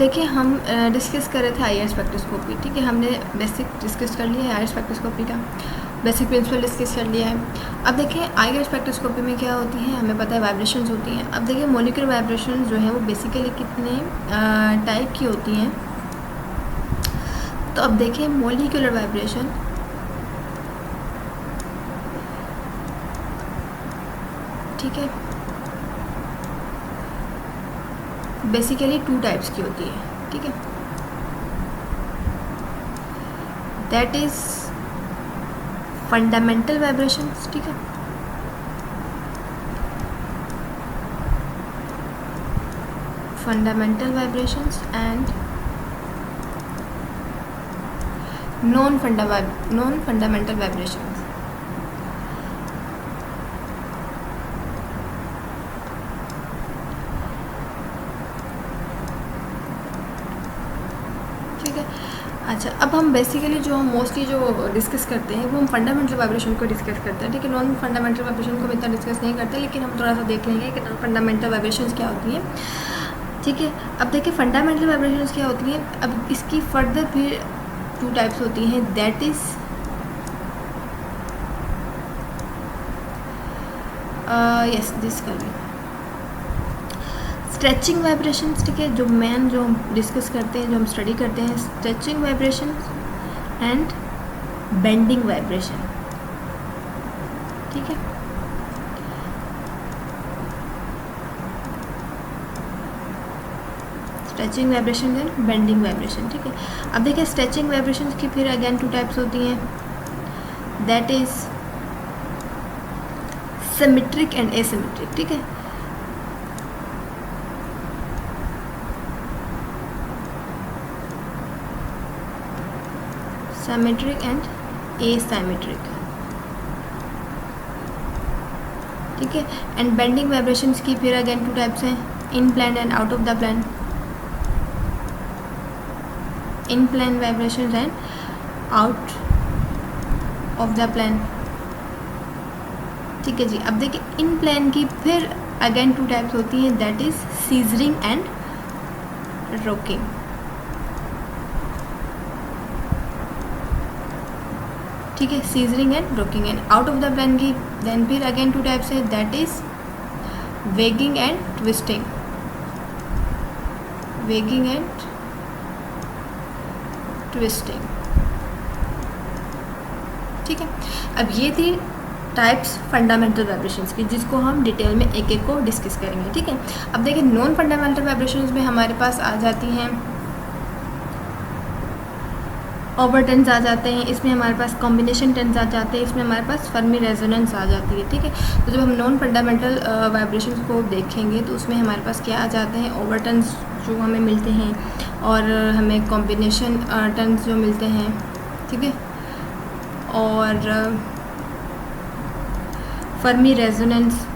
देखिए हम डिस्कस कर रहे थे आईआर स्पेक्ट्रोस्कोपी, ठीक है। हमने बेसिक डिस्कस कर लिया है आईआर स्पेक्ट्रोस्कोपी का, बेसिक प्रिंसिपल डिस्कस कर लिया है। अब देखिए आईआर स्पेक्ट्रोस्कोपी में क्या होती है, हमें पता है वाइब्रेशंस होती हैं। अब देखिए मॉलिक्यूलर वाइब्रेशंस जो है वो बेसिकली कितने टाइप की होती हैं। तो अब देखिए मॉलिक्यूलर वाइब्रेशन ठीक है बेसिकली 2 टाइप्स की होती है, ठीक है। दैट इज फंडामेंटल वाइब्रेशंस, ठीक है। Fundamental vibrations and non fundamental vibrations. अच्छा, अब हम बेसिकली जो हम मोस्टली जो डिस्कस करते हैं वो हम फंडामेंटल वाइब्रेशन को डिस्कस करते हैं, ठीक है। नॉन फंडामेंटल वाइब्रेशन को हम इतना डिस्कस नहीं करते, लेकिन हम थोड़ा सा देख लेंगे कि नॉन फंडामेंटल वाइब्रेशंस क्या होती हैं, ठीक है। अब देखिए फंडामेंटल वाइब्रेशंस क्या होती हैं। अब इसकी फर्दर फिर 2 टाइप्स होती हैं, दैट इज़ यस दिस कर ली स्ट्रेचिंग वाइब्रेशंस, ठीक है। जो मेन जो हम डिस्कस करते हैं, जो हम स्टडी करते हैं, stretching vibrations and bending vibration, ठीक है। Stretching vibration and bending vibration, ठीक है। अब देखिए स्ट्रेचिंग वाइब्रेशन की फिर अगेन 2 टाइप्स होती हैं, that is symmetric and asymmetric, ठीक है। सिमेट्रिक एंड एसिमेट्रिक, ठीक है। एंड बेंडिंग वाइब्रेशंस की फिर अगेन 2 टाइप्स हैं, in plane and out of the plane. In plane vibrations and out of the plane, ठीक है जी। अब देखिए इन प्लेन की फिर अगेन 2 टाइप्स होती हैं, that is scissoring and rocking, ठीक है। Scissoring and rocking. And out of the plane की देन फिर अगेन 2 टाइप्स है, that is wagging and twisting, wagging and twisting, ठीक है। अब ये थी टाइप्स फंडामेंटल वाइब्रेशंस की, जिसको हम डिटेल में एक एक को डिस्कस करेंगे, ठीक है। अब देखिए नॉन फंडामेंटल वाइब्रेशंस में हमारे पास आ जाती हैं ओवरटन्स आ जाते हैं, इसमें हमारे पास कॉम्बिनेशन टन्स आ जाते हैं, इसमें हमारे पास फर्मी रेजोनेंस आ जाती है, ठीक है। तो जब हम नॉन फंडामेंटल वाइब्रेशंस को देखेंगे तो उसमें हमारे पास क्या आ जाते हैं, ओवरटन्स जो हमें मिलते हैं और हमें कॉम्बिनेशन टन्स जो मिलते हैं, ठीक है, और फर्मी रेजोनेंस,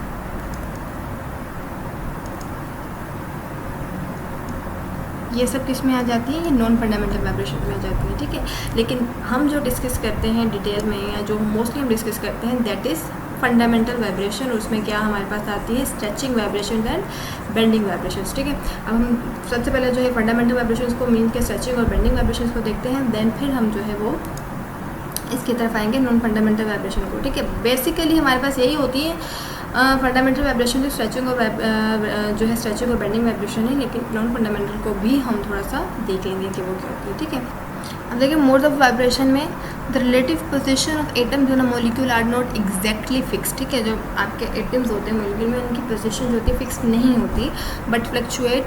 ये सब किस में आ जाती है, ये नॉन फंडामेंटल वाइब्रेशन में आ जाती है, ठीक है। लेकिन हम जो डिस्कस करते हैं डिटेल में, या जो मोस्टली हम डिस्कस करते हैं, दैट इज़ फंडामेंटल वाइब्रेशन। उसमें क्या हमारे पास आती है, stretching vibration and bending vibrations, ठीक है। अब हम सबसे पहले जो है फंडामेंटल वाइब्रेशंस को मीन के स्ट्रेचिंग और बेंडिंग वाइब्रेशंस को देखते हैं, देन फिर हम जो है वो इसकी तरफ आएंगे नॉन फंडामेंटल वाइब्रेशन को, ठीक है। बेसिकली हमारे पास यही होती है फंडामेंटल वाइब्रेशन जो स्ट्रेचिंग और जो है स्ट्रेचिंग और बेंडिंग वाइब्रेशन है, लेकिन नॉन फंडामेंटल को भी हम थोड़ा सा देख लेंगे कि वो क्या होती है, ठीक है। अब देखिए मोड्स ऑफ वाइब्रेशन में the relative position of atoms on a molecule are not exactly fix, ठीक है। जो आपके एटम्स होते हैं मॉलिक्यूल में, उनकी पोजीशन जो होती है फिक्स नहीं होती, बट फ्लक्चुएट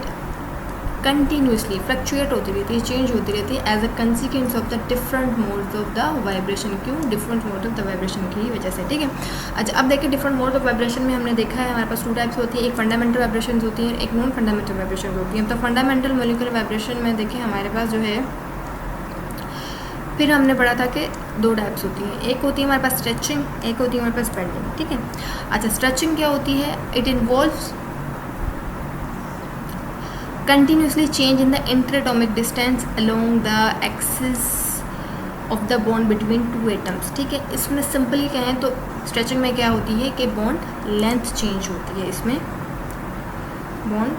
कंटिन्यूसली, फ्लक्चुएट होती रहती है, चेंज होती रहती है as a consequence of the different modes of the vibration. क्यों? Different mode of the vibration की वजह से, ठीक है। अच्छा, अब देखिए डिफरेंट मोड ऑफ वाइब्रेशन में हमने देखा है हमारे पास 2 टाइप्स होती है, एक फंडामेंटल वाइब्रेशन होती है, एक नॉन फंडामेंटल वाइब्रेशन होती है। तो फंडामेंटल मॉलिक्यूलर वाइब्रेशन में देखिए हमारे पास जो है फिर हमने पढ़ा था कि 2 टाइप्स होती हैं, एक होती है हमारे पास स्ट्रेचिंग, एक होती है हमारे पास बेंडिंग, ठीक है। अच्छा, स्ट्रेचिंग क्या होती है, it involves continuously change in the interatomic distance along the axis of the bond between 2 atoms, ठीक है। इसमें सिंपली कहें तो स्ट्रेचिंग में क्या होती है कि बॉन्ड लेंथ चेंज होती है, इसमें बॉन्ड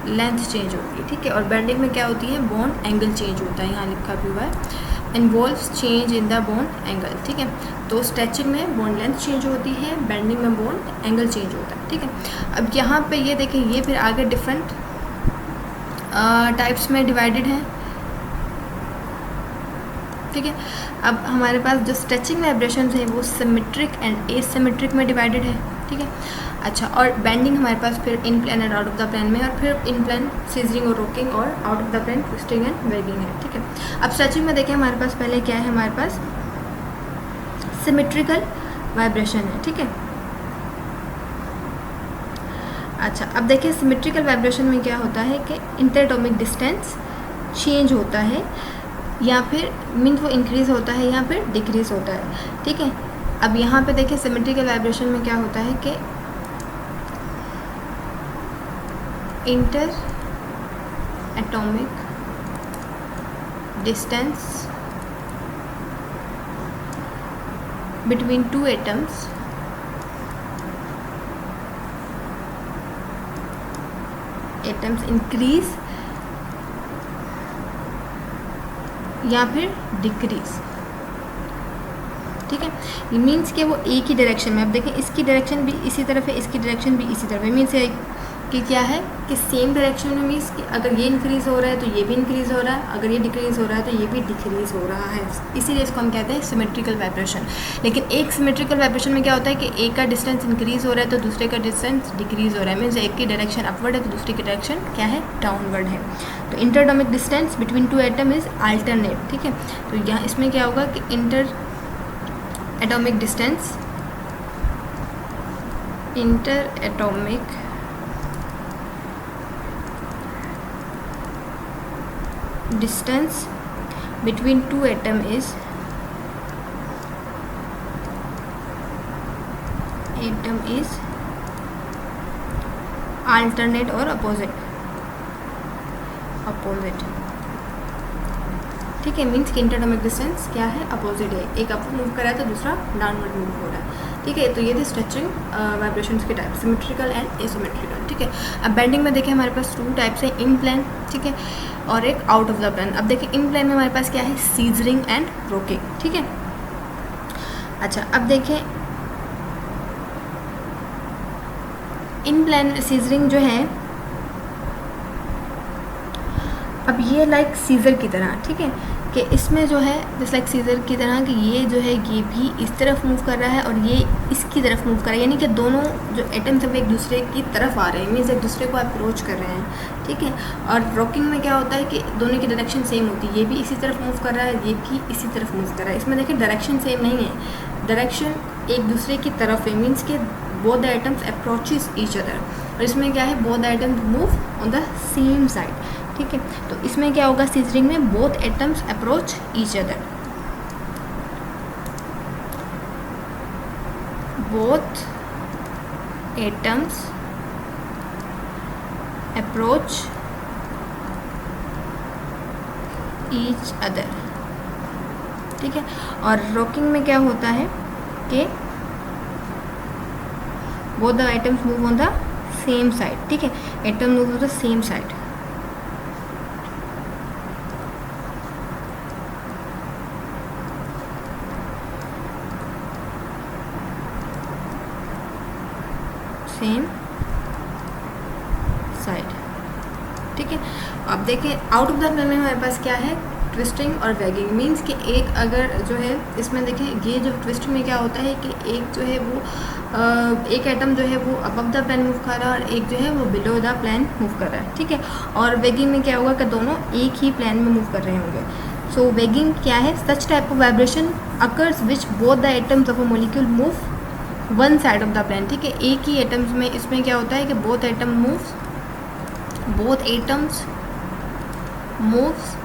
लेंथ चेंज होगी, ठीक है। और बेंडिंग में क्या होती है, बॉन्ड एंगल चेंज होता है, यहाँ लिखा भी हुआ है involves change in the bond angle, ठीक है। तो स्ट्रेचिंग में बॉन्ड लेंथ चेंज होती है, बेंडिंग में बॉन्ड एंगल चेंज होता है, ठीक है। अब यहाँ पे ये देखें, ये फिर आगे डिफरेंट टाइप्स में डिवाइडेड है, ठीक है। अब हमारे पास जो स्ट्रेचिंग वाइब्रेशंस है वो सिमेट्रिक एंड एसिमेट्रिक में डिवाइडेड है, ठीक है। अच्छा, और बेंडिंग हमारे पास फिर in plane and out of the plane में, और फिर इन प्लेन सीजरिंग और रोकिंग, और out of the plane twisting and wagging है, ठीक है। अब स्ट्रेचिंग में देखें हमारे पास पहले क्या है, हमारे पास सिमेट्रिकल वाइब्रेशन है, ठीक है। अच्छा, अब देखिए सिमेट्रिकल वाइब्रेशन में क्या होता है कि इंटरएटॉमिक डिस्टेंस चेंज होता है, या फिर मीन्स वो इंक्रीज़ होता है या फिर डिक्रीज़ होता है, ठीक है। अब यहाँ पे देखिए सिमेट्रिकल वाइब्रेशन में क्या होता है कि inter atomic distance between two atoms increase या फिर डिक्रीज, ठीक है। ये मीन्स कि वो एक ही डायरेक्शन में, अब देखें इसकी डायरेक्शन भी इसी तरफ है, इसकी डायरेक्शन भी इसी तरफ है, मीन्स कि क्या है कि सेम डायरेक्शन में, मीन्स कि अगर ये इंक्रीज़ हो रहा है तो ये भी इंक्रीज़ हो रहा है, अगर ये डिक्रीज़ हो रहा है तो ये भी डिक्रीज़ हो रहा है, इसीलिए इसको हम कहते हैं सिमेट्रिकल वाइब्रेशन। लेकिन एक सिमेट्रिकल वाइब्रेशन में क्या होता है कि एक का डिस्टेंस इंक्रीज़ हो रहा है तो दूसरे का डिस्टेंस डिक्रीज़ हो रहा है, मीन्स एक की डायरेक्शन अपवर्ड है तो दूसरी की डायरेक्शन क्या है, डाउनवर्ड है। तो interatomic distance between two atom is alternate, ठीक है। तो यहाँ इसमें क्या होगा कि inter atomic distance between two atom is alternate or opposite, ठीक है। मीन्स कि इंटरएटॉमिक डिस्टेंस क्या है, अपोजिट है, एक अपवर्ड मूव कर रहा है तो दूसरा डाउनवर्ड मूव हो रहा है, ठीक है। तो ये थे स्ट्रेचिंग वाइब्रेशंस के टाइप, सिमेट्रिकल एंड एसिमेट्रिकल, ठीक है। अब बेंडिंग में देखें हमारे पास टू टाइप्स है, इन प्लेन, ठीक है, और एक आउट ऑफ द प्लेन। अब देखिए इन प्लेन में हमारे पास क्या है, सीजरिंग एंड रोकिंग, ठीक है। अच्छा, अब देखें इन प्लेन सीजरिंग जो है, अब ये लाइक सीज़र की तरह, ठीक है, कि इसमें जो है जस्ट लाइक सीज़र की तरह कि ये जो है ये भी इस तरफ मूव कर रहा है और ये इसकी तरफ मूव कर रहा है, यानी कि दोनों जो एटम्स हैं वो एक दूसरे की तरफ आ रहे हैं, मीन्स एक दूसरे को अप्रोच कर रहे हैं, ठीक है। और रॉकिंग में क्या होता है कि दोनों की डायरेक्शन सेम होती है, ये भी इसी तरफ मूव कर रहा है, ये भी इसी तरफ मूव कर रहा है। इसमें देखिए डायरेक्शन सेम नहीं है, डायरेक्शन एक दूसरे की तरफ है, मीन्स के both the items approaches each other. और इसमें क्या है, both the items move on the same side, ठीक है। तो इसमें क्या होगा, सीजरिंग में both atoms approach each other, both atoms approach each other, ठीक है। और रॉकिंग में क्या होता है कि both the items move on the same side, ठीक है, atom move on the same side. Same side, ठीक है। अब देखें आउट ऑफ द प्लेन में हमारे पास क्या है, ट्विस्टिंग और वैगिंग, मीन्स कि एक अगर जो है इसमें देखें ये जो ट्विस्टिंग में क्या होता है कि एक जो है वो एक एटम जो है वो अबव द प्लेन मूव कर रहा है और एक जो है वो बिलो द प्लेन मूव कर रहा है, ठीक है। और वैगिंग में क्या होगा कि दोनों एक ही प्लेन में मूव कर रहे होंगे। सो वैगिंग क्या है, such type of vibration occurs which both the atoms of a molecule move one side of the plane, ठीक है। एक ही एटम्स में इसमें क्या होता है कि both atoms moves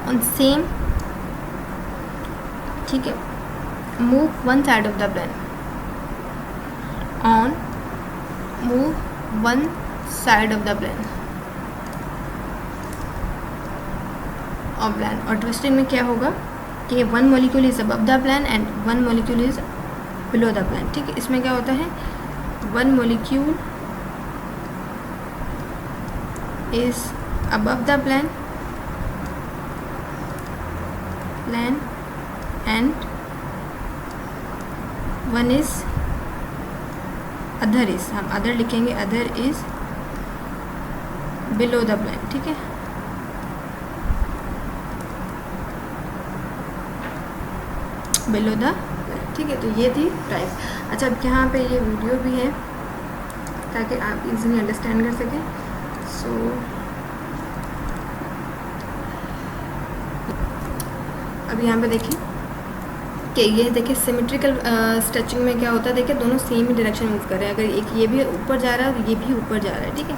on same, ठीक है, move one side of the plane, on move one side of the plane of plane. और ट्विस्टिंग में क्या होगा कि one molecule is above the plane and one molecule is below the plane, ठीक है। इसमें क्या होता है, one molecule is above the plane and one is other is, हम other लिखेंगे, other is below the plane, ठीक है। below the plane, ठीक है। तो ये थी टाइप। अच्छा, अब यहाँ पे ये वीडियो भी है ताकि आप इजीली अंडरस्टैंड कर सकें। सो अब यहाँ पे देखिए कि ये देखिए सिमेट्रिकल स्ट्रेचिंग में क्या होता है, देखिए दोनों सेम ही डायरेक्शन मूव कर रहे हैं। अगर एक ये भी ऊपर जा रहा है और ये भी ऊपर जा रहा है, ठीक है।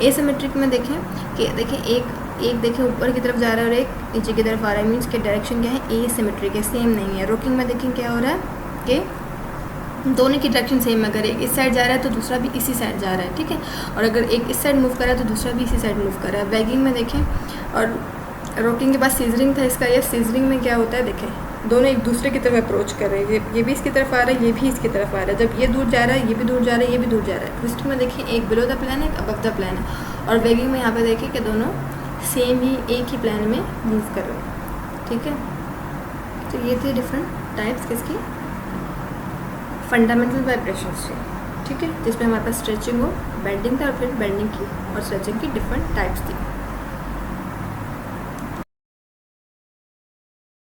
एसिमेट्रिक में देखें कि देखिए एक देखिए ऊपर की तरफ जा रहा है और एक नीचे की तरफ आ रहा है, मीन्स के डायरेक्शन क्या है, एसिमेट्रिक है, सेम नहीं है। रॉकिंग में देखें क्या हो रहा है कि दोनों की डायरेक्शन सेम है। अगर एक इस साइड जा रहा है तो दूसरा भी इसी साइड जा रहा है, ठीक है। और अगर एक इस साइड मूव कर रहा है तो दूसरा भी इसी साइड मूव कर रहा है। वैगिंग में देखें, और रॉकिंग के बाद सीजरिंग था इसका। ये सीजरिंग में क्या होता है, देखें दोनों एक दूसरे की तरफ अप्रोच कर रहे हैं। ये भी इसकी तरफ आ रहा है, ये भी इसकी तरफ आ रहा है। जब ये दूर जा रहा है, ये भी दूर जा रहा है, ये भी दूर जा रहा है। ट्विस्टिंग में देखिए एक बिलो द प्लान है, एक अबव द प्लान है। और वैगिंग में यहाँ पे देखिए कि दोनों सेम ही एक ही प्लान में मूव कर रहे हैं, ठीक है। तो ये थे डिफरेंट टाइप्स किसकी, फंडामेंटल वाइब्रेशंस से, ठीक है। जिसमें हमारे पास स्ट्रेचिंग हो, बेंडिंग था और फिर बेंडिंग की और स्ट्रेचिंग की डिफरेंट टाइप्स थी।